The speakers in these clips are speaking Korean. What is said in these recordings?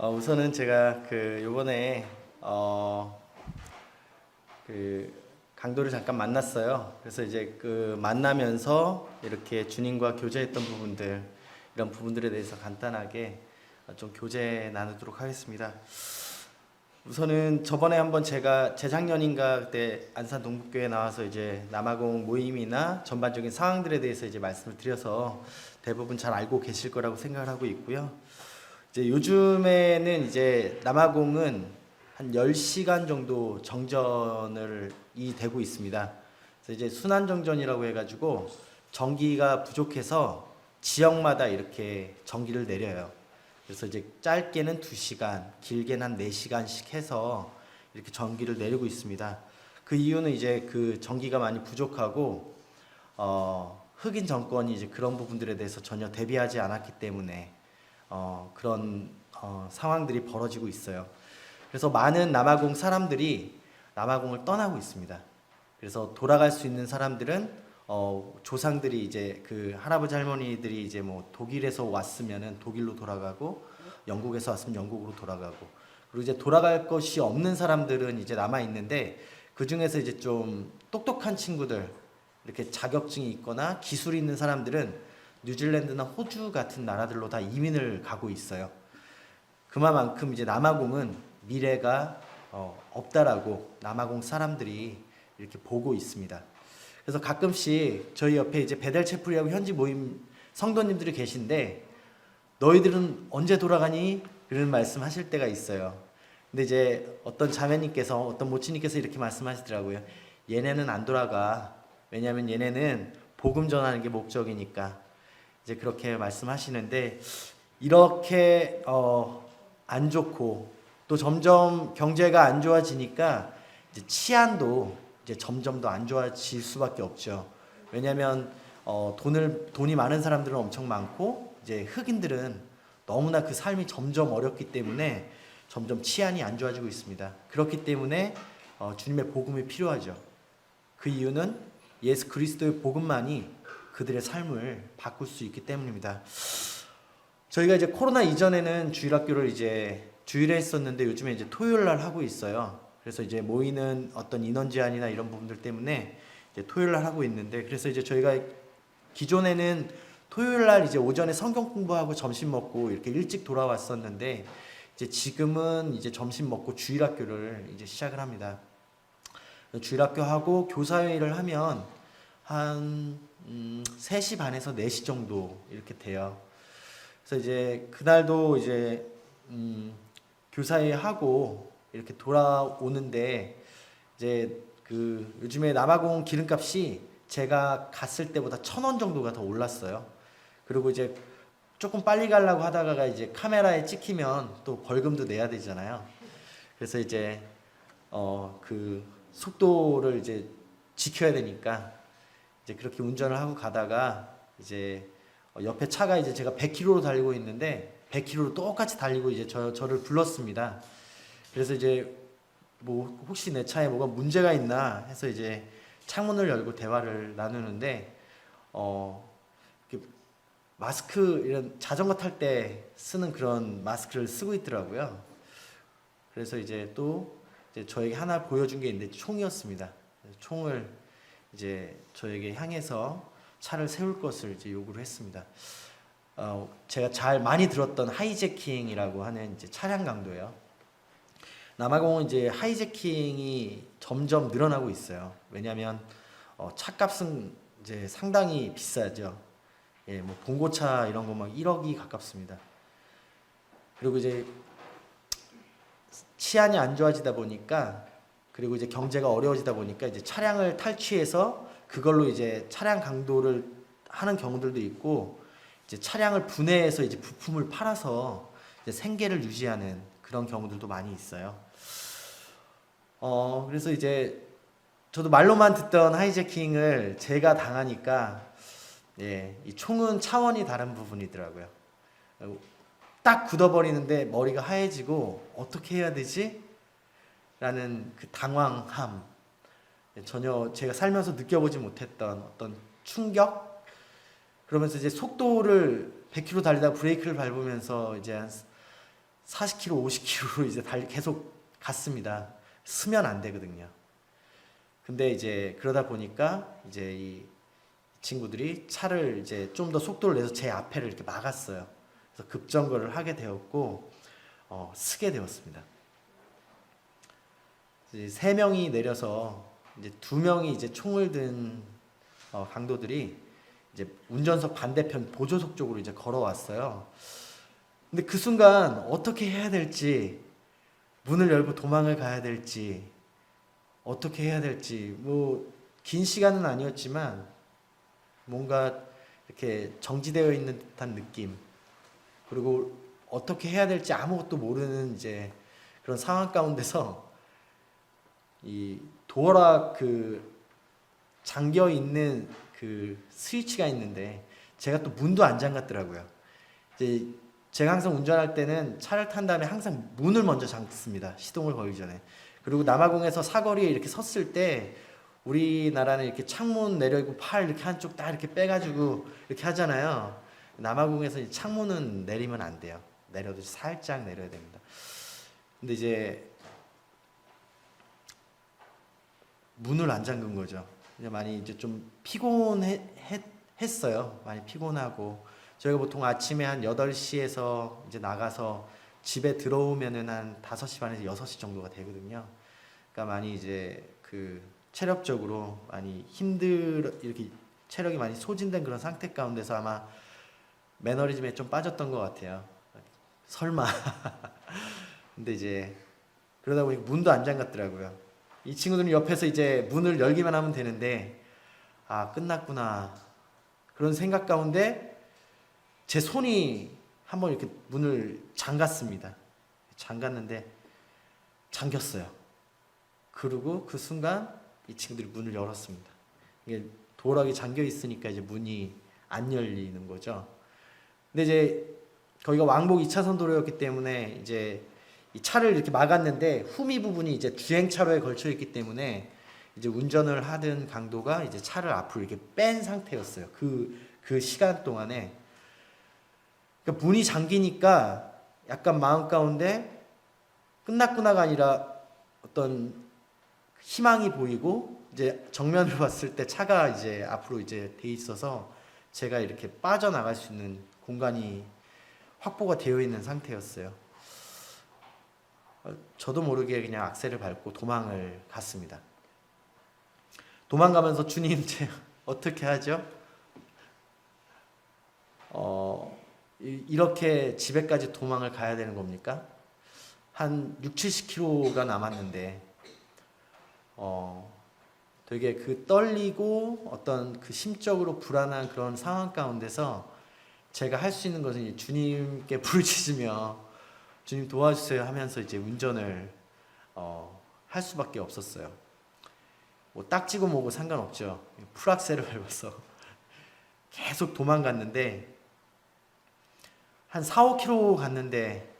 우선은 제가 요번에 그 강도를 잠깐 만났어요. 그래서 이제 만나면서 이렇게 주님과 교제했던 부분들, 이런 부분들에 대해서 간단하게 좀 교제 나누도록 하겠습니다. 우선은 저번에 한번 제가 재작년인가 그때 안산 동북교회 나와서 이제 남아공 모임이나 전반적인 상황들에 대해서 이제 말씀을 드려서 대부분 잘 알고 계실 거라고 생각을 하고 있고요. 이제 요즘에는 이제 남아공은 한 10시간 정도 정전이 되고 있습니다. 그래서 이제 순환정전이라고 해가지고 전기가 부족해서 지역마다 이렇게 전기를 내려요. 그래서 이제 짧게는 2시간, 길게는 한 4시간씩 해서 이렇게 전기를 내리고 있습니다. 그 이유는 이제 그 전기가 많이 부족하고 흑인 정권이 이제 그런 부분들에 대해서 전혀 대비하지 않았기 때문에 그런 상황들이 벌어지고 있어요. 그래서 많은 남아공 사람들이 남아공을 떠나고 있습니다. 그래서 돌아갈 수 있는 사람들은 조상들이 이제 그 할아버지 할머니들이 이제 뭐 독일에서 왔으면은 독일로 돌아가고 영국에서 왔으면 영국으로 돌아가고, 그리고 이제 돌아갈 것이 없는 사람들은 이제 남아 있는데, 그 중에서 이제 좀 똑똑한 친구들, 이렇게 자격증이 있거나 기술이 있는 사람들은 뉴질랜드나 호주 같은 나라들로 다 이민을 가고 있어요. 그만큼 이제 남아공은 미래가 없다라고 남아공 사람들이 이렇게 보고 있습니다. 그래서 가끔씩 저희 옆에 이제 베델체플이라고 현지 모임 성도님들이 계신데, 너희들은 언제 돌아가니? 이런 말씀 하실 때가 있어요. 근데 이제 어떤 자매님께서, 어떤 모치님께서 이렇게 말씀하시더라고요. 얘네는 안 돌아가. 왜냐하면 얘네는 복음 전하는 게 목적이니까. 이제 그렇게 말씀하시는데, 이렇게 안 좋고 또 점점 경제가 안 좋아지니까 이제 치안도 이제 점점 더 안 좋아질 수밖에 없죠. 왜냐하면 돈이 많은 사람들은 엄청 많고, 이제 흑인들은 너무나 그 삶이 점점 어렵기 때문에 점점 치안이 안 좋아지고 있습니다. 그렇기 때문에 주님의 복음이 필요하죠. 그 이유는 예수 그리스도의 복음만이 그들의 삶을 바꿀 수 있기 때문입니다. 저희가 이제 코로나 이전에는 주일학교를 이제 주일에 했었는데, 요즘에 이제 토요일 날 하고 있어요. 그래서 이제 모이는 어떤 인원 제한이나 이런 부분들 때문에 이제 토요일 날 하고 있는데, 그래서 이제 저희가 기존에는 토요일 날 이제 오전에 성경 공부하고 점심 먹고 이렇게 일찍 돌아왔었는데, 이제 지금은 이제 점심 먹고 주일학교를 이제 시작을 합니다. 주일학교 하고 교사회의를 하면 한 3시 반에서 4시 정도 이렇게 돼요. 그래서 이제 그날도 이제 교사회 하고 이렇게 돌아오는데, 이제 그 요즘에 남아공 기름값이 제가 갔을 때보다 1,000원 정도가 더 올랐어요. 그리고 이제 조금 빨리 가려고 하다가 이제 카메라에 찍히면 또 벌금도 내야 되잖아요. 그래서 이제 그 속도를 이제 지켜야 되니까 이제 그렇게 운전을 하고 가다가 이제 옆에 차가 이제 제가 100km로 달리고 있는데 100km로 똑같이 달리고 이제 저를 불렀습니다. 그래서 이제 뭐 혹시 내 차에 뭐가 문제가 있나 해서 이제 창문을 열고 대화를 나누는데 마스크, 이런 자전거 탈 때 쓰는 그런 마스크를 쓰고 있더라고요. 그래서 이제 또 이제 저에게 하나 보여준 게 있는데 총이었습니다. 총을 이제 저에게 향해서 차를 세울 것을 이제 요구를 했습니다. 제가 많이 들었던 하이제킹이라고 하는 이제 차량 강도예요. 남아공은 이제 하이제킹이 점점 늘어나고 있어요. 왜냐하면 차값은 이제 상당히 비싸죠. 예, 뭐 봉고차 이런 거 막 1억이 가깝습니다. 그리고 이제 치안이 안 좋아지다 보니까, 그리고 이제 경제가 어려워지다 보니까 이제 차량을 탈취해서 그걸로 이제 차량 강도를 하는 경우들도 있고, 이제 차량을 분해해서 이제 부품을 팔아서 이제 생계를 유지하는 그런 경우들도 많이 있어요. 그래서 이제 저도 말로만 듣던 하이제킹을 제가 당하니까, 예, 이 총은 차원이 다른 부분이더라고요. 딱 굳어버리는데 머리가 하얘지고 어떻게 해야 되지? 라는 그 당황함, 전혀 제가 살면서 느껴보지 못했던 어떤 충격. 그러면서 이제 속도를 100km 달리다 브레이크를 밟으면서 이제 한 40km, 50km로 이제 계속 갔습니다. 쓰면 안 되거든요. 근데 이제 그러다 보니까 이제 이 친구들이 차를 이제 좀 더 속도를 내서 제 앞에를 이렇게 막았어요. 그래서 급정거를 하게 되었고 쓰게 되었습니다. 이제 3명이 내려서 이제 2명이 이제 총을 든 강도들이 이제 운전석 반대편 보조석 쪽으로 이제 걸어왔어요. 근데 그 순간 어떻게 해야 될지, 문을 열고 도망을 가야 될지, 어떻게 해야 될지, 뭐 긴 시간은 아니었지만 뭔가 이렇게 정지되어 있는 듯한 느낌, 그리고 어떻게 해야 될지 아무것도 모르는 이제 그런 상황 가운데서 이 도어락 그 잠겨 있는 그 스위치가 있는데 제가 또 문도 안 잠갔더라고요. 이제 제가 항상 운전할 때는 차를 탄 다음에 항상 문을 먼저 잠습니다. 시동을 걸기 전에. 그리고 남아공에서 사거리에 이렇게 섰을 때 우리나라는 이렇게 창문 내려고 팔 이렇게 한쪽 딱 이렇게 빼가지고 이렇게 하잖아요. 남아공에서 창문은 내리면 안 돼요. 내려도 살짝 내려야 됩니다. 근데 이제 문을 안 잠근 거죠. 많이 이제 좀 피곤했어요. 많이 피곤하고 저희가 보통 아침에 한 8시에서 이제 나가서 집에 들어오면은 한 5시 반에서 6시 정도가 되거든요. 그러니까 많이 이제 그 체력적으로 많이 이렇게 체력이 많이 소진된 그런 상태 가운데서 아마 매너리즘에 좀 빠졌던 것 같아요. 설마. 근데 이제 그러다 보니 문도 안 잠갔더라고요. 이 친구들은 옆에서 이제 문을 열기만 하면 되는데 아, 끝났구나. 그런 생각 가운데 제 손이 한번 이렇게 문을 잠갔습니다. 잠갔는데 잠겼어요. 그리고 그 순간 이 친구들이 문을 열었습니다. 이게 도어락이 잠겨 있으니까 이제 문이 안 열리는 거죠. 근데 이제 거기가 왕복 2차선 도로였기 때문에 이제 이 차를 이렇게 막았는데 후미 부분이 이제 주행차로에 걸쳐 있기 때문에 이제 운전을 하던 강도가 이제 차를 앞으로 이렇게 뺀 상태였어요. 그 시간 동안에. 그러니까 문이 잠기니까 약간 마음 가운데 끝났구나가 아니라 어떤 희망이 보이고 이제 정면을 봤을 때 차가 이제 앞으로 이제 돼 있어서 제가 이렇게 빠져나갈 수 있는 공간이 확보가 되어 있는 상태였어요. 저도 모르게 그냥 악셀을 밟고 도망을 갔습니다. 도망가면서 주님, 어떻게 하죠? 이렇게 집에까지 도망을 가야 되는 겁니까? 한 6, 70km가 남았는데 되게 그 떨리고 어떤 그 심적으로 불안한 그런 상황 가운데서 제가 할 수 있는 것은 주님께 부르짖으며 주님 도와주세요 하면서 이제 운전을 할 수밖에 없었어요. 뭐 딱지고 뭐고 상관없죠. 풀악셀을 밟아서 계속 도망갔는데 한 4, 5km 갔는데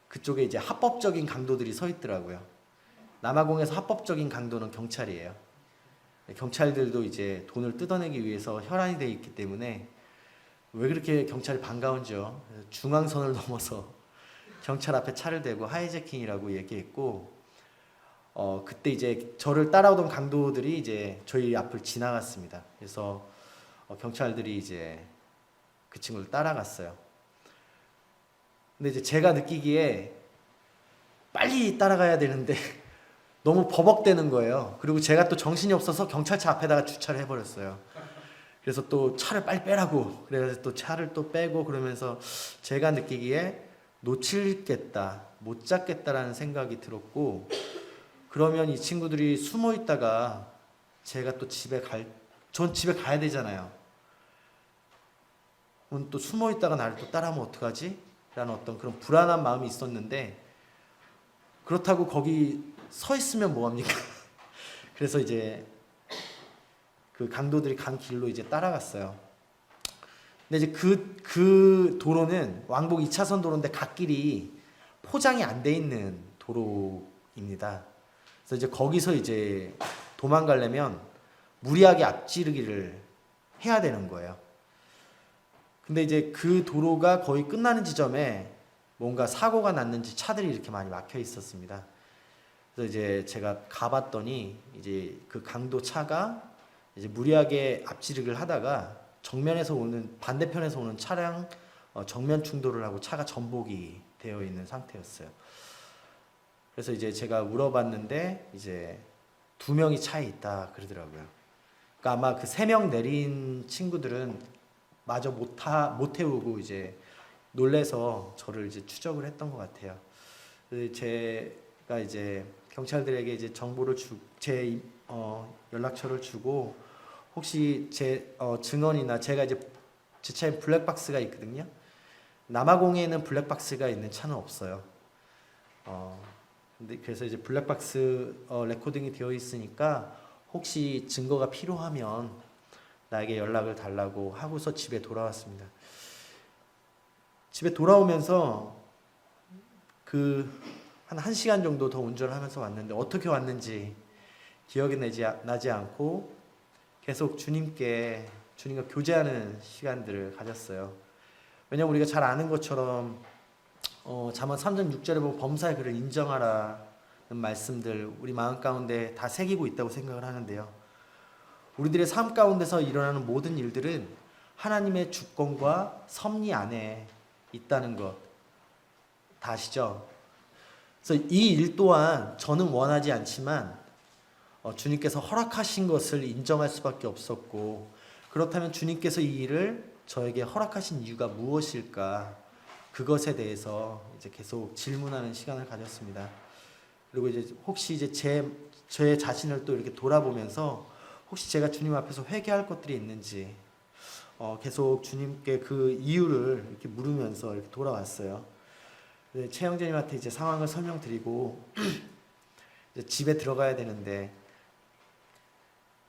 그쪽에 이제 합법적인 강도들이 서 있더라고요. 남아공에서 합법적인 강도는 경찰이에요. 경찰들도 이제 돈을 뜯어내기 위해서 혈안이 되어 있기 때문에 왜 그렇게 경찰이 반가운지요. 중앙선을 넘어서 경찰 앞에 차를 대고 하이제킹이라고 얘기했고 그때 이제 저를 따라오던 강도들이 이제 저희 앞을 지나갔습니다. 그래서 경찰들이 이제 그 친구를 따라갔어요. 근데 이제 제가 느끼기에 빨리 따라가야 되는데 너무 버벅대는 거예요. 그리고 제가 또 정신이 없어서 경찰차 앞에다가 주차를 해버렸어요. 그래서 또 차를 빨리 빼라고 그래서 또 차를 또 빼고 그러면서 제가 느끼기에 놓치겠다, 못 잡겠다라는 생각이 들었고 그러면 이 친구들이 숨어 있다가 제가 또 전 집에 가야 되잖아요. 그럼 또 숨어 있다가 나를 또 따라하면 어떡하지? 라는 어떤 그런 불안한 마음이 있었는데 그렇다고 거기 서 있으면 뭐합니까? 그래서 이제 그 강도들이 간 길로 이제 따라갔어요. 근데 이제 그 도로는 왕복 2차선 도로인데 갓길이 포장이 안 돼 있는 도로입니다. 그래서 이제 거기서 이제 도망가려면 무리하게 앞지르기를 해야 되는 거예요. 근데 이제 그 도로가 거의 끝나는 지점에 뭔가 사고가 났는지 차들이 이렇게 많이 막혀 있었습니다. 그래서 이제 제가 가봤더니 이제 그 강도 차가 이제 무리하게 앞지르기를 하다가 정면에서 오는 반대편에서 오는 차량 정면 충돌을 하고 차가 전복이 되어 있는 상태였어요. 그래서 이제 제가 물어봤는데 이제 2명이 차에 있다 그러더라고요. 그러니까 아마 그 3명 내린 친구들은 마저 못 태우고 이제 놀래서 저를 이제 추적을 했던 것 같아요. 그래서 제가 이제 경찰들에게 이제 정보를 제 연락처를 주고 혹시 제 증언이나 제가 이제 제 차에 블랙박스가 있거든요. 남아공에는 블랙박스가 있는 차는 없어요. 근데 그래서 이제 블랙박스 레코딩이 되어 있으니까 혹시 증거가 필요하면 나에게 연락을 달라고 하고서 집에 돌아왔습니다. 집에 돌아오면서 한 1시간 정도 더 운전을 하면서 왔는데 어떻게 왔는지 기억이 나지 않고 계속 주님과 교제하는 시간들을 가졌어요. 왜냐면 우리가 잘 아는 것처럼 잠언 3장 6절에 보면 범사의 그를 인정하라는 말씀들 우리 마음 가운데 다 새기고 있다고 생각을 하는데요. 우리들의 삶 가운데서 일어나는 모든 일들은 하나님의 주권과 섭리 안에 있다는 것 다 아시죠? 그래서 이 일 또한 저는 원하지 않지만 주님께서 허락하신 것을 인정할 수밖에 없었고, 그렇다면 주님께서 이 일을 저에게 허락하신 이유가 무엇일까? 그것에 대해서 이제 계속 질문하는 시간을 가졌습니다. 그리고 이제 혹시 이제 제 자신을 또 이렇게 돌아보면서 혹시 제가 주님 앞에서 회개할 것들이 있는지 계속 주님께 그 이유를 이렇게 물으면서 이렇게 돌아왔어요. 최 형제님한테 이제 상황을 설명드리고 이제 집에 들어가야 되는데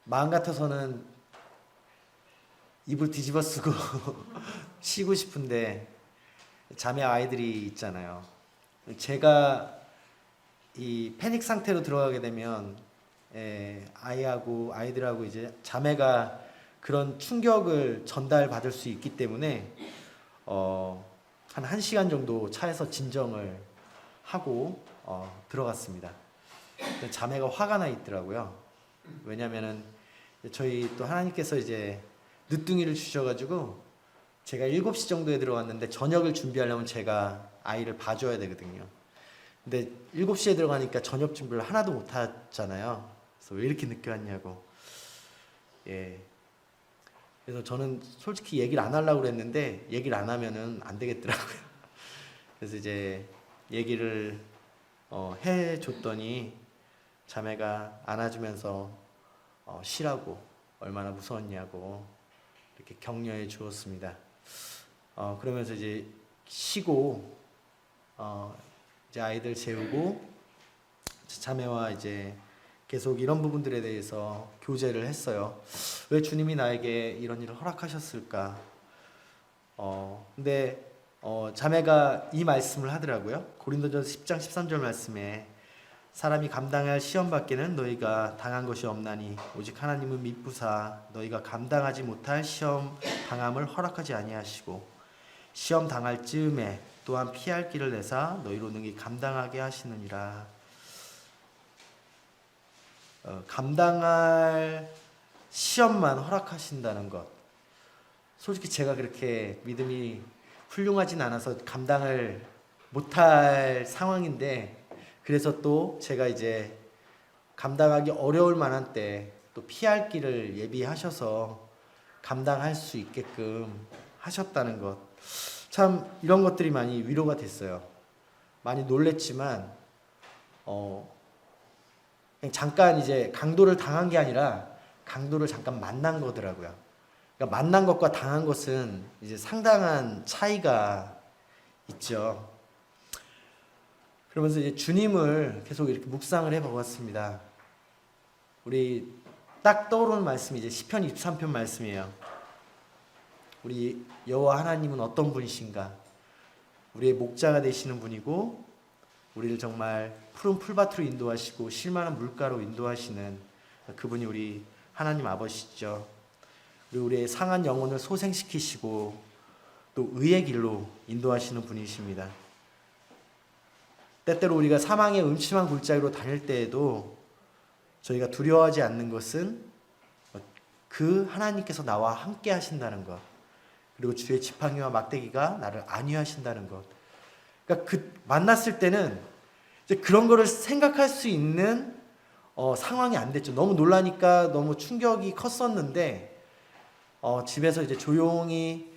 마음 같아서는 이불 뒤집어 쓰고 쉬고 싶은데 자매 아이들이 있잖아요. 제가 이 패닉 상태로 들어가게 되면 아이들하고 이제 자매가 그런 충격을 전달받을 수 있기 때문에 한 1시간 정도 차에서 진정을 하고 들어갔습니다. 자매가 화가 나 있더라고요. 왜냐면은 저희 또 하나님께서 이제 늦둥이를 주셔가지고 제가 7시 정도에 들어갔는데 저녁을 준비하려면 제가 아이를 봐줘야 되거든요. 근데 7시에 들어가니까 저녁 준비를 하나도 못 하잖아요. 그래서 왜 이렇게 늦게 왔냐고. 그래서 저는 솔직히 얘기를 안 하려고 그랬는데 얘기를 안 하면은 안 되겠더라고요. 그래서 이제 얘기를 해줬더니 자매가 안아주면서 쉬라고 얼마나 무서웠냐고 이렇게 격려해 주었습니다. 그러면서 이제 쉬고 이제 아이들 재우고 자매와 이제 계속 이런 부분들에 대해서 교제를 했어요. 왜 주님이 나에게 이런 일을 허락하셨을까? 근데 자매가 이 말씀을 하더라고요. 고린도전서 10장 13절 말씀에 사람이 감당할 시험 밖에는 너희가 당한 것이 없나니 오직 하나님은 미쁘사 너희가 감당하지 못할 시험 당함을 허락하지 아니하시고 시험 당할 즈음에 또한 피할 길을 내사 너희로 능히 감당하게 하시느니라. 감당할 시험만 허락하신다는 것. 솔직히 제가 그렇게 믿음이 훌륭하진 않아서 감당을 못할 상황인데, 그래서 또 제가 이제 감당하기 어려울 만한 때 또 피할 길을 예비하셔서 감당할 수 있게끔 하셨다는 것. 참 이런 것들이 많이 위로가 됐어요. 많이 놀랬지만 그냥 잠깐 이제 강도를 당한 게 아니라 강도를 잠깐 만난 거더라고요. 그러니까 만난 것과 당한 것은 이제 상당한 차이가 있죠. 그러면서 이제 주님을 계속 이렇게 묵상을 해보았습니다. 우리 딱 떠오르는 말씀이 이제 시편 23편 말씀이에요. 우리 여호와 하나님은 어떤 분이신가? 우리의 목자가 되시는 분이고 우리를 정말 푸른 풀밭으로 인도하시고 실만한 물가로 인도하시는 그분이 우리 하나님 아버지시죠. 그리고 우리의 상한 영혼을 소생시키시고 또 의의 길로 인도하시는 분이십니다. 때때로 우리가 사망의 음침한 골짜기로 다닐 때에도 저희가 두려워하지 않는 것은 그 하나님께서 나와 함께 하신다는 것, 그리고 주의 지팡이와 막대기가 나를 안위하신다는 것. 그러니까 만났을 때는 이제 그런 거를 생각할 수 있는 상황이 안 됐죠. 너무 놀라니까 너무 충격이 컸었는데 집에서 이제 조용히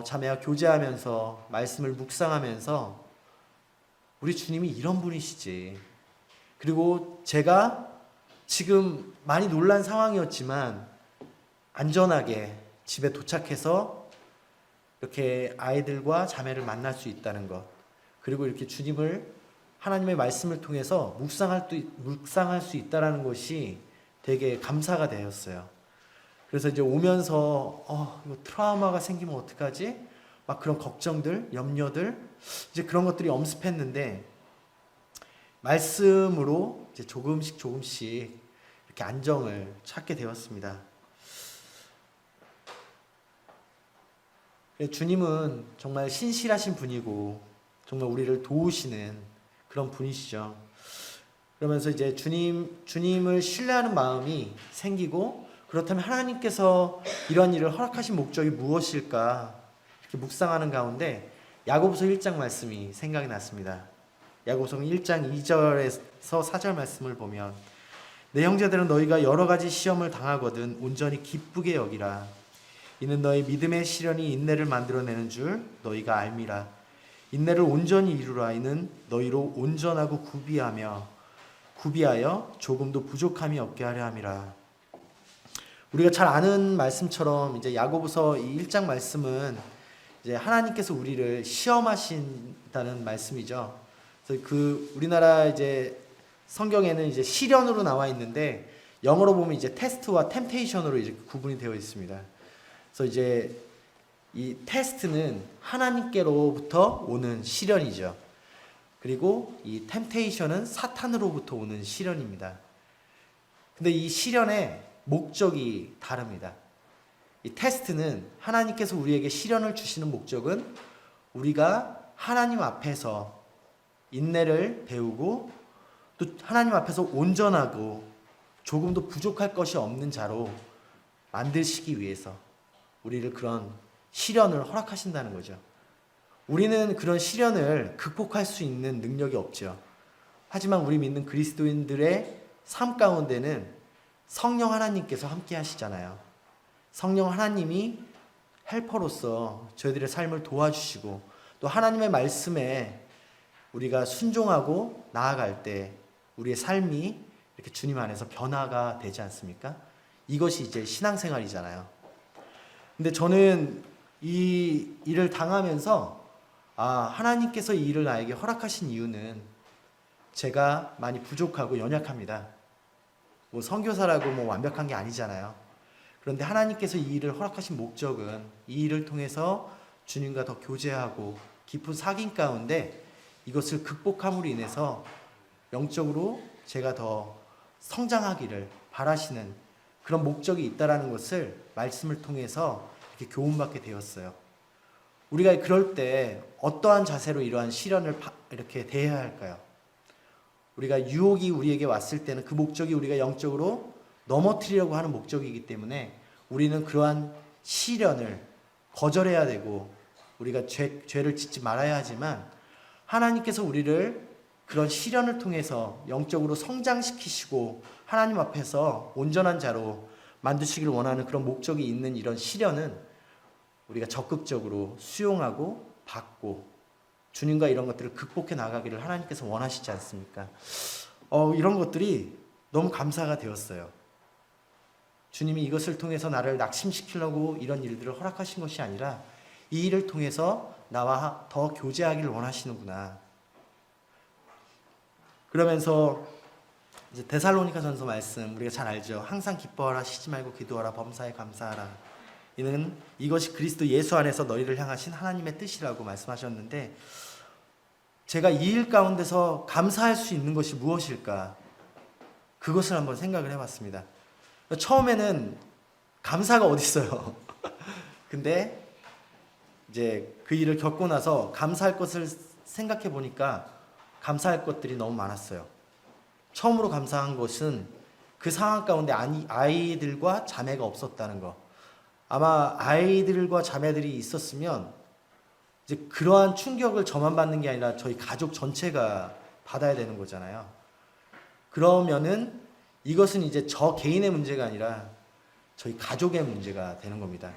자매와 교제하면서 말씀을 묵상하면서 우리 주님이 이런 분이시지. 그리고 제가 지금 많이 놀란 상황이었지만 안전하게 집에 도착해서 이렇게 아이들과 자매를 만날 수 있다는 것, 그리고 이렇게 주님을 하나님의 말씀을 통해서 묵상할 수 있다는 것이 되게 감사가 되었어요. 그래서 이제 오면서 이거 트라우마가 생기면 어떡하지? 막 그런 걱정들, 염려들, 이제 그런 것들이 엄습했는데 말씀으로 이제 조금씩 이렇게 안정을 찾게 되었습니다. 주님은 정말 신실하신 분이고 정말 우리를 도우시는 그런 분이시죠. 그러면서 이제 주님을 신뢰하는 마음이 생기고, 그렇다면 하나님께서 이러한 일을 허락하신 목적이 무엇일까 이렇게 묵상하는 가운데 야고보서 1장 말씀이 생각이 났습니다. 야고보서 1장 2절에서 4절 말씀을 보면, 내 형제들은 너희가 여러 가지 시험을 당하거든 온전히 기쁘게 여기라. 이는 너희 믿음의 시련이 인내를 만들어내는 줄 너희가 알미라. 인내를 온전히 이루라. 이는 너희로 온전하고 구비하여 조금도 부족함이 없게 하려 함이라. 우리가 잘 아는 말씀처럼 이제 야고보서 이 1장 말씀은 이제 하나님께서 우리를 시험하신다는 말씀이죠. 그래서 우리나라 이제 성경에는 이제 시련으로 나와 있는데 영어로 보면 이제 테스트와 템테이션으로 이제 구분이 되어 있습니다. 그래서 이제 이 테스트는 하나님께로부터 오는 시련이죠. 그리고 이 템테이션은 사탄으로부터 오는 시련입니다. 근데 이 시련의 목적이 다릅니다. 이 테스트는 하나님께서 우리에게 시련을 주시는 목적은 우리가 하나님 앞에서 인내를 배우고 또 하나님 앞에서 온전하고 조금도 부족할 것이 없는 자로 만드시기 위해서 우리를 그런 시련을 허락하신다는 거죠. 우리는 그런 시련을 극복할 수 있는 능력이 없죠. 하지만 우리 믿는 그리스도인들의 삶 가운데는 성령 하나님께서 함께 하시잖아요. 성령 하나님이 헬퍼로서 저희들의 삶을 도와주시고 또 하나님의 말씀에 우리가 순종하고 나아갈 때 우리의 삶이 이렇게 주님 안에서 변화가 되지 않습니까? 이것이 이제 신앙생활이잖아요. 근데 저는 이 일을 당하면서 하나님께서 이 일을 나에게 허락하신 이유는 제가 많이 부족하고 연약합니다. 뭐 선교사라고 뭐 완벽한 게 아니잖아요. 그런데 하나님께서 이 일을 허락하신 목적은 이 일을 통해서 주님과 더 교제하고 깊은 사귐 가운데 이것을 극복함으로 인해서 영적으로 제가 더 성장하기를 바라시는 그런 목적이 있다라는 것을 말씀을 통해서 이렇게 교훈받게 되었어요. 우리가 그럴 때 어떠한 자세로 이러한 시련을 이렇게 대해야 할까요? 우리가 유혹이 우리에게 왔을 때는 그 목적이 우리가 영적으로 넘어뜨리려고 하는 목적이기 때문에 우리는 그러한 시련을 거절해야 되고 우리가 죄를 짓지 말아야 하지만 하나님께서 우리를 그런 시련을 통해서 영적으로 성장시키시고 하나님 앞에서 온전한 자로 만드시기를 원하는 그런 목적이 있는 이런 시련은 우리가 적극적으로 수용하고 받고 주님과 이런 것들을 극복해 나가기를 하나님께서 원하시지 않습니까? 이런 것들이 너무 감사가 되었어요. 주님이 이것을 통해서 나를 낙심시키려고 이런 일들을 허락하신 것이 아니라 이 일을 통해서 나와 더 교제하기를 원하시는구나. 그러면서 이제 데살로니가전서 말씀 우리가 잘 알죠. 항상 기뻐하라, 쉬지 말고 기도하라, 범사에 감사하라. 이것이 그리스도 예수 안에서 너희를 향하신 하나님의 뜻이라고 말씀하셨는데 제가 이 일 가운데서 감사할 수 있는 것이 무엇일까? 그것을 한번 생각을 해봤습니다. 처음에는 감사가 어디 있어요? 근데 이제 그 일을 겪고 나서 감사할 것을 생각해 보니까 감사할 것들이 너무 많았어요. 처음으로 감사한 것은 그 상황 가운데 아이들과 자매가 없었다는 거. 아마 아이들과 자매들이 있었으면 이제 그러한 충격을 저만 받는 게 아니라 저희 가족 전체가 받아야 되는 거잖아요. 그러면은 이것은 이제 저 개인의 문제가 아니라 저희 가족의 문제가 되는 겁니다.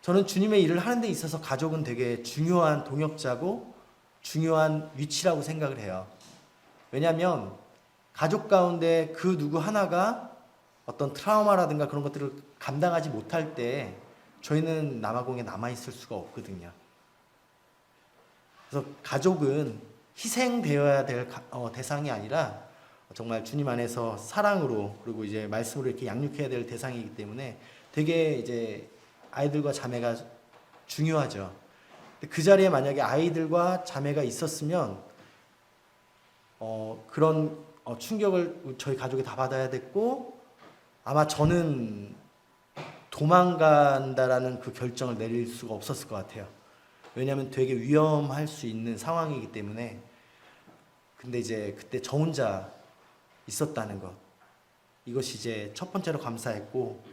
저는 주님의 일을 하는 데 있어서 가족은 되게 중요한 동역자고 중요한 위치라고 생각을 해요. 왜냐하면 가족 가운데 그 누구 하나가 어떤 트라우마라든가 그런 것들을 감당하지 못할 때 저희는 남아공에 남아있을 수가 없거든요. 그래서 가족은 희생되어야 될 대상이 아니라 정말 주님 안에서 사랑으로 그리고 이제 말씀으로 이렇게 양육해야 될 대상이기 때문에 되게 이제 아이들과 자매가 중요하죠. 그 자리에 만약에 아이들과 자매가 있었으면 그런 충격을 저희 가족이 다 받아야 됐고 아마 저는 도망간다라는 그 결정을 내릴 수가 없었을 것 같아요. 왜냐하면 되게 위험할 수 있는 상황이기 때문에. 근데 이제 그때 저 혼자 있었다는 것, 이것이 이제 첫 번째로 감사했고,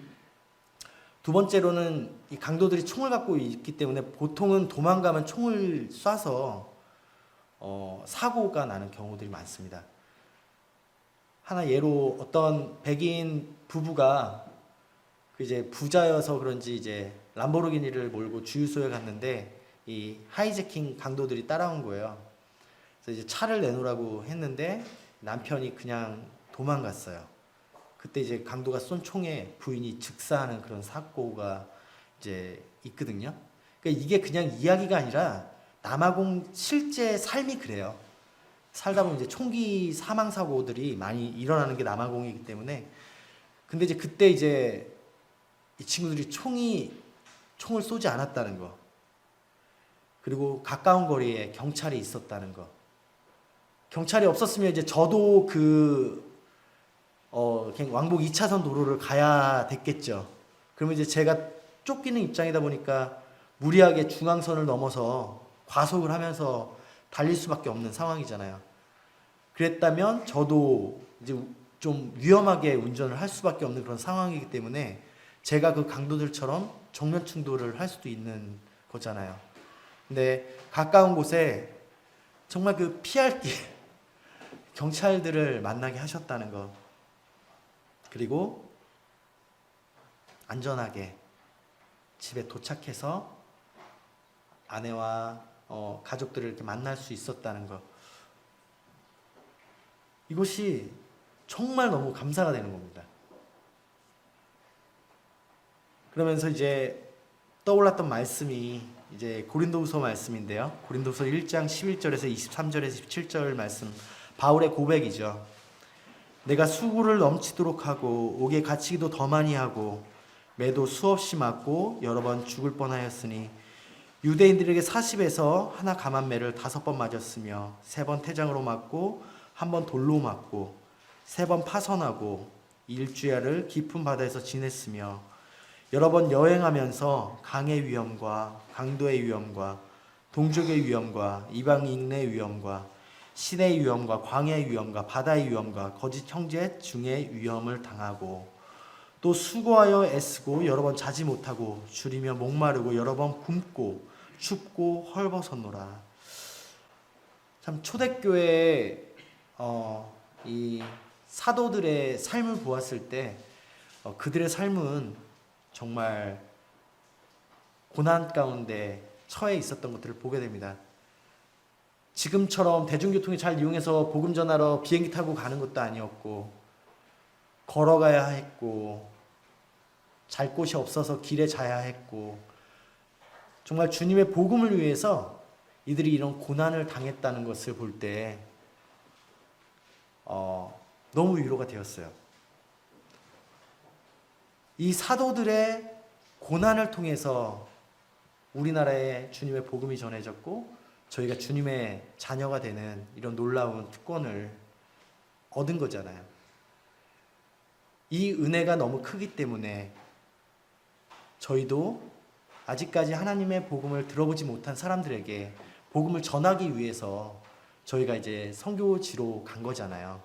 두 번째로는 이 강도들이 총을 갖고 있기 때문에 보통은 도망가면 총을 쏴서 사고가 나는 경우들이 많습니다. 하나 예로 어떤 백인 부부가 이제 부자여서 그런지 이제 람보르기니를 몰고 주유소에 갔는데 이 하이제킹 강도들이 따라온 거예요. 그래서 이제 차를 내놓으라고 했는데 남편이 그냥 도망갔어요. 그때 이제 강도가 쏜 총에 부인이 즉사하는 그런 사고가 이제 있거든요. 그러니까 이게 그냥 이야기가 아니라 남아공 실제 삶이 그래요. 살다 보면 이제 총기 사망 사고들이 많이 일어나는 게 남아공이기 때문에. 근데 이제 그때 이제 이 친구들이 총을 쏘지 않았다는 거, 그리고 가까운 거리에 경찰이 있었다는 거. 경찰이 없었으면 이제 저도 그냥 왕복 2차선 도로를 가야 됐겠죠. 그러면 이제 제가 쫓기는 입장이다 보니까 무리하게 중앙선을 넘어서 과속을 하면서 달릴 수밖에 없는 상황이잖아요. 그랬다면 저도 이제 좀 위험하게 운전을 할 수밖에 없는 그런 상황이기 때문에 제가 그 강도들처럼 정면 충돌을 할 수도 있는 거잖아요. 근데 가까운 곳에 정말 그 피할 길 경찰들을 만나게 하셨다는 것, 그리고 안전하게 집에 도착해서 아내와 가족들을 이렇게 만날 수 있었다는 것, 이것이 정말 너무 감사가 되는 겁니다. 그러면서 이제 떠올랐던 말씀이 이제 고린도후서 말씀인데요. 고린도후서 1장 11절에서 23절에서 17절 말씀, 바울의 고백이죠. 내가 수고를 넘치도록 하고 옥에 갇히기도 더 많이 하고 매도 수없이 맞고 여러 번 죽을 뻔하였으니 유대인들에게 40에서 하나 감한매를 5번 맞았으며 3번 태장으로 맞고 1번 돌로 맞고 3번 파선하고 일주야를 깊은 바다에서 지냈으며 여러 번 여행하면서 강의 위험과 강도의 위험과 동족의 위험과 이방인의 위험과 신의 위험과 광야의 위험과 바다의 위험과 거짓 형제 중의 위험을 당하고 또 수고하여 애쓰고 여러 번 자지 못하고 줄이며 목마르고 여러 번 굶고 춥고 헐벗었노라. 참 초대교회의 이 사도들의 삶을 보았을 때 그들의 삶은 정말 고난 가운데 처해 있었던 것들을 보게 됩니다. 지금처럼 대중교통을 잘 이용해서 복음 전하러 비행기 타고 가는 것도 아니었고 걸어가야 했고 잘 곳이 없어서 길에 자야 했고 정말 주님의 복음을 위해서 이들이 이런 고난을 당했다는 것을 볼 때 너무 위로가 되었어요. 이 사도들의 고난을 통해서 우리나라에 주님의 복음이 전해졌고 저희가 주님의 자녀가 되는 이런 놀라운 특권을 얻은 거잖아요. 이 은혜가 너무 크기 때문에 저희도 아직까지 하나님의 복음을 들어보지 못한 사람들에게 복음을 전하기 위해서 저희가 이제 선교지로 간 거잖아요.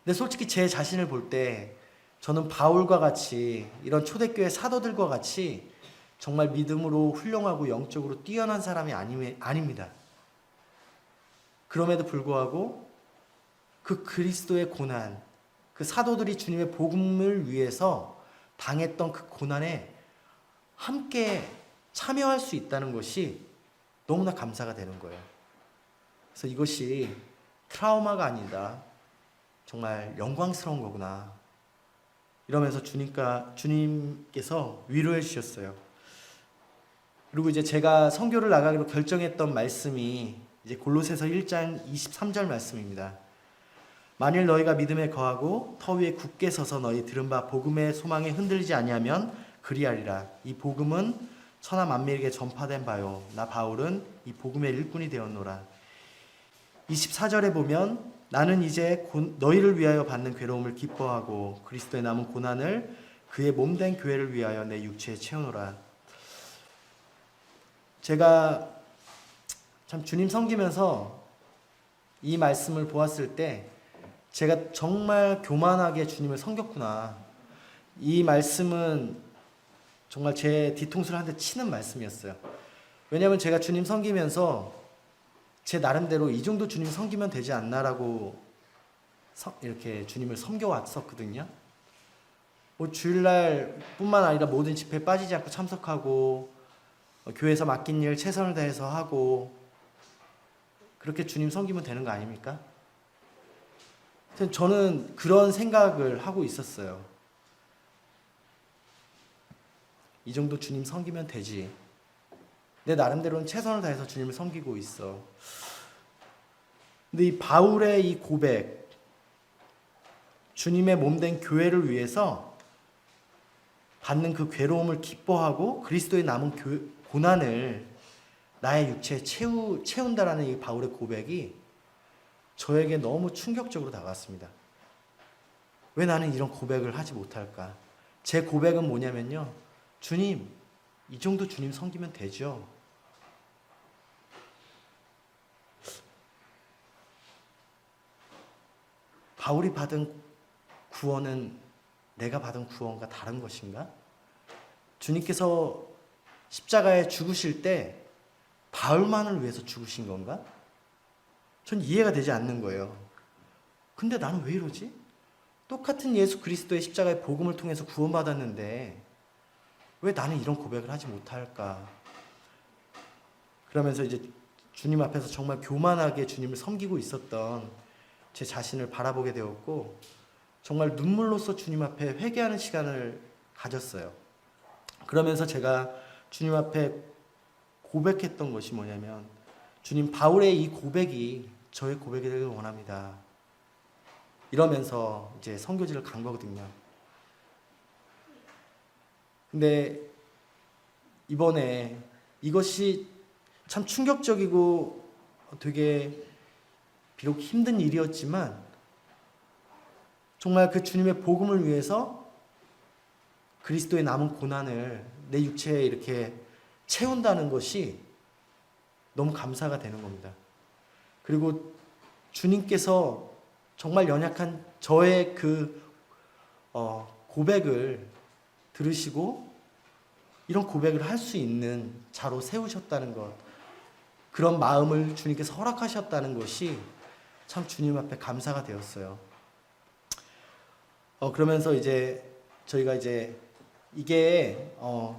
근데 솔직히 제 자신을 볼 때 저는 바울과 같이 이런 초대교회 사도들과 같이 정말 믿음으로 훌륭하고 영적으로 뛰어난 사람이 아닙니다. 그럼에도 불구하고 그 그리스도의 고난, 그 사도들이 주님의 복음을 위해서 당했던 그 고난에 함께 참여할 수 있다는 것이 너무나 감사가 되는 거예요. 그래서 이것이 트라우마가 아니다. 정말 영광스러운 거구나. 이러면서 주님께서 위로해 주셨어요. 그리고 이제 제가 선교를 나가기로 결정했던 말씀이 이제 골로새서 1장 23절 말씀입니다. 만일 너희가 믿음에 거하고 터 위에 굳게 서서 너희 들은 바 복음의 소망에 흔들리지 아니하면 그리하리라. 이 복음은 천하 만민에게 전파된 바요. 나 바울은 이 복음의 일꾼이 되었노라. 24절에 보면 나는 이제 너희를 위하여 받는 괴로움을 기뻐하고 그리스도의 남은 고난을 그의 몸된 교회를 위하여 내 육체에 채우노라. 제가 참 주님 섬기면서 이 말씀을 보았을 때 제가 정말 교만하게 주님을 섬겼구나. 이 말씀은 정말 제 뒤통수를 한 대 치는 말씀이었어요. 왜냐하면 제가 주님 섬기면서 제 나름대로 이 정도 주님 섬기면 되지 않나라고 이렇게 주님을 섬겨왔었거든요. 뭐 주일날 뿐만 아니라 모든 집회에 빠지지 않고 참석하고 교회에서 맡긴 일 최선을 다해서 하고 그렇게 주님 섬기면 되는 거 아닙니까? 저는 그런 생각을 하고 있었어요. 이 정도 주님 섬기면 되지. 내 나름대로는 최선을 다해서 주님을 섬기고 있어. 근데 이 바울의 이 고백, 주님의 몸된 교회를 위해서 받는 그 괴로움을 기뻐하고 그리스도의 남은 고난을 나의 육체에 채운다라는 이 바울의 고백이 저에게 너무 충격적으로 다가왔습니다. 왜 나는 이런 고백을 하지 못할까? 제 고백은 뭐냐면요. 주님, 이 정도 주님 섬기면 되죠. 바울이 받은 구원은 내가 받은 구원과 다른 것인가? 주님께서 십자가에 죽으실 때 바울만을 위해서 죽으신 건가? 전 이해가 되지 않는 거예요. 근데 나는 왜 이러지? 똑같은 예수 그리스도의 십자가의 복음을 통해서 구원받았는데 왜 나는 이런 고백을 하지 못할까? 그러면서 이제 주님 앞에서 정말 교만하게 주님을 섬기고 있었던 제 자신을 바라보게 되었고 정말 눈물로써 주님 앞에 회개하는 시간을 가졌어요. 그러면서 제가 주님 앞에 고백했던 것이 뭐냐면 주님, 바울의 이 고백이 저의 고백이 되길 원합니다. 이러면서 이제 선교지를 간 거거든요. 근데 이번에 이것이 참 충격적이고 되게 비록 힘든 일이었지만 정말 그 주님의 복음을 위해서 그리스도의 남은 고난을 내 육체에 이렇게 채운다는 것이 너무 감사가 되는 겁니다. 그리고 주님께서 정말 연약한 저의 그 고백을 들으시고 이런 고백을 할 수 있는 자로 세우셨다는 것, 그런 마음을 주님께서 허락하셨다는 것이 참 주님 앞에 감사가 되었어요. 그러면서 이제 저희가 이제 이게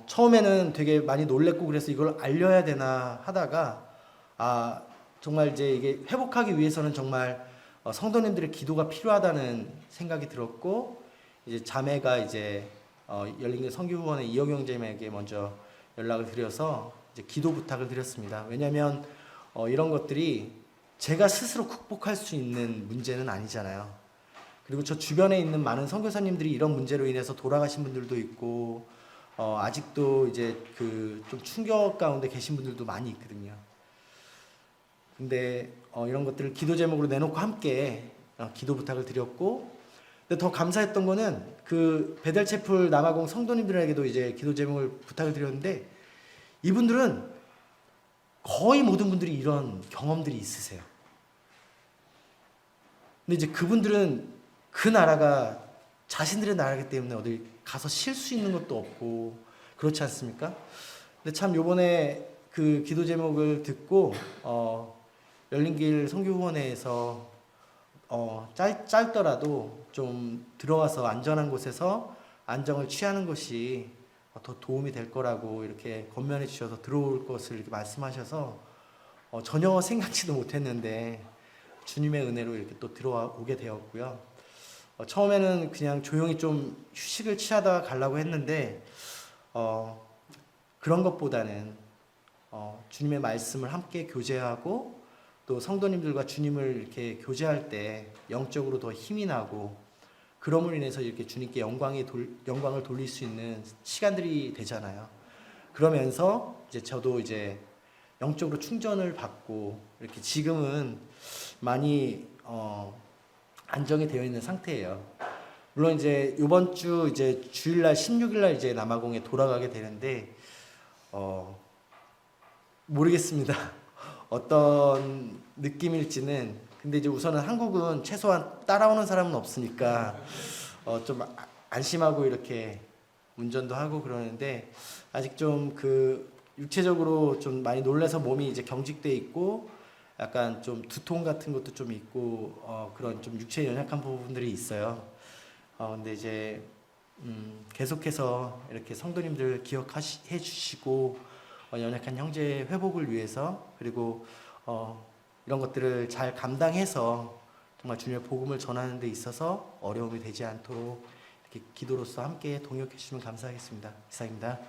처음에는 되게 많이 놀랬고 그래서 이걸 알려야 되나 하다가 정말 이제 이게 회복하기 위해서는 정말 성도님들의 기도가 필요하다는 생각이 들었고 이제 자매가 이제 열린교회 선교후원의 이영영 자매에게 먼저 연락을 드려서 이제 기도 부탁을 드렸습니다. 왜냐하면 이런 것들이 제가 스스로 극복할 수 있는 문제는 아니잖아요. 그리고 저 주변에 있는 많은 선교사님들이 이런 문제로 인해서 돌아가신 분들도 있고 아직도 이제 그 좀 충격 가운데 계신 분들도 많이 있거든요. 근데 이런 것들을 기도 제목으로 내놓고 함께 기도 부탁을 드렸고, 근데 더 감사했던 거는 그 베델체플 남아공 성도님들에게도 이제 기도 제목을 부탁을 드렸는데 이분들은 거의 모든 분들이 이런 경험들이 있으세요. 근데 이제 그분들은 그 나라가 자신들의 나라이기 때문에 어디 가서 쉴 수 있는 것도 없고 그렇지 않습니까? 근데 참 요번에 그 기도 제목을 듣고 열린길 선교후원회에서 짧더라도 좀 들어와서 안전한 곳에서 안정을 취하는 것이 더 도움이 될 거라고 이렇게 권면해 주셔서 들어올 것을 이렇게 말씀하셔서 전혀 생각지도 못했는데 주님의 은혜로 이렇게 또 들어오게 되었고요. 처음에는 그냥 조용히 좀 휴식을 취하다가 가려고 했는데 그런 것보다는 주님의 말씀을 함께 교제하고 또 성도님들과 주님을 이렇게 교제할 때 영적으로 더 힘이 나고 그럼으로 인해서 이렇게 주님께 영광을 돌릴 수 있는 시간들이 되잖아요. 그러면서 이제 저도 이제 영적으로 충전을 받고 이렇게 지금은 많이 안정이 되어 있는 상태예요. 물론 이제 이번 주 이제 주일날 16일날 이제 남아공에 돌아가게 되는데 모르겠습니다. 어떤 느낌일지는. 근데 이제 우선은 한국은 최소한 따라오는 사람은 없으니까 좀 안심하고 이렇게 운전도 하고 그러는데 아직 좀 그 육체적으로 좀 많이 놀라서 몸이 이제 경직돼 있고 약간 좀 두통 같은 것도 좀 있고 그런 좀 육체에 연약한 부분들이 있어요. 근데 이제 계속해서 이렇게 성도님들 기억해 주시고 연약한 형제의 회복을 위해서 그리고 이런 것들을 잘 감당해서 정말 주님의 복음을 전하는 데 있어서 어려움이 되지 않도록 이렇게 기도로서 함께 동역해 주시면 감사하겠습니다. 이상입니다.